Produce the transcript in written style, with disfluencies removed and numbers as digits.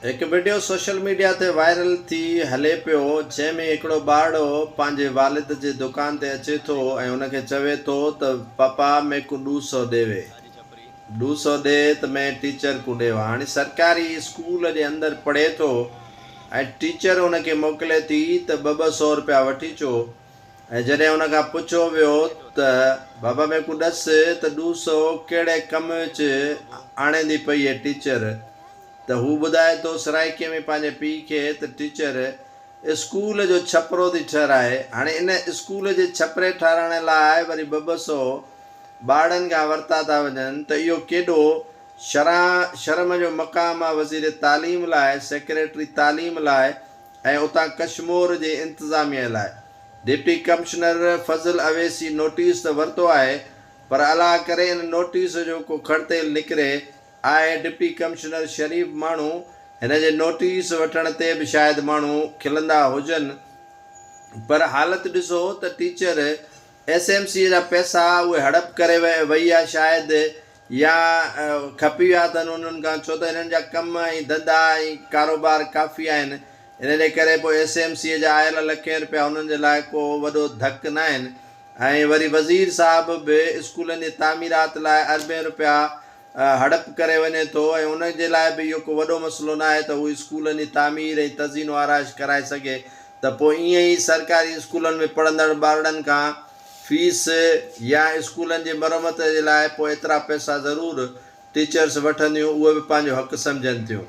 एक video social media ते viral थी हले पियो जंहिंमें हिकिड़ो ॿारड़ो पंहिंजे वालिद जे दुकान ते अचे थो ऐं उनखे चवे थो त पापा मेरे को 200 देवे 200 दे त मैं टीचर को ॾेवा। हाणे सरकारी स्कूल जे अंदरि पढ़े थो ऐं टीचर उनखे मोकिले थी त 200 रुपया वठी अचो ऐं जॾहिं उन खां पुछो वियो त बाबा मेरे को ॾस त 200 कहिड़े कम विच आणींदी पई आहे टीचर त हू ॿुधाए थो सराइकीअ में पंहिंजे पीउ खे त टीचर स्कूल जो छपरो थी ठहिराए। हाणे इन स्कूल जे छपरे ठाहिराइण लाइ वरी 200 ॿारनि खां वरिता था वञनि त इहो केॾो शर्म जो मक़ाम आहे वज़ीर तालीम लाइ, सेक्रेटरी तालीम लाइ ऐं उतां कश्मीर जे इंतिज़ामिया लाइ। डिप्टी कमिश्नर फज़ल अवैसी नोटिस त वरितो आहे पर अलाह करे इन नोटिस जो को खड़तेल निकिरे आहे। डिप्टी कमिश्नर शरीफ़ माण्हू हिन जे नोटिस वठण ते बि शायदि माण्हू खिलंदा हुजनि पर हालत ॾिसो त टीचर SMC जा पैसा उहे हड़प करे वई आहे शायदि या खपी विया अथनि उन्हनि खां, छो त हिननि जा कम ऐं धंधा ऐं कारोबार काफ़ी आहिनि। इन जे करे पोइ SMC जा आयल लखें रुपया उन्हनि जे लाइ को वॾो धक न आहिनि। ऐं वरी वज़ीर साहिब बि स्कूलनि जी तामीरात लाइ अरबें रुपया हड़प करे वञे थो ऐं उन जे लाइ बि इहो को वॾो मसइलो न आहे त उहो स्कूलनि जी तामीर ऐं तज़ीन आराइश कराए सघे। त पोइ ईअं ई सरकारी स्कूलनि में पढ़ंदड़ ॿारनि खां फीस या स्कूलनि जी मरमत जे लाइ पोइ एतिरा पैसा ज़रूरु टीचर्स वठंदियूं, उहे बि पंहिंजो हक़ सम्झनि थियूं।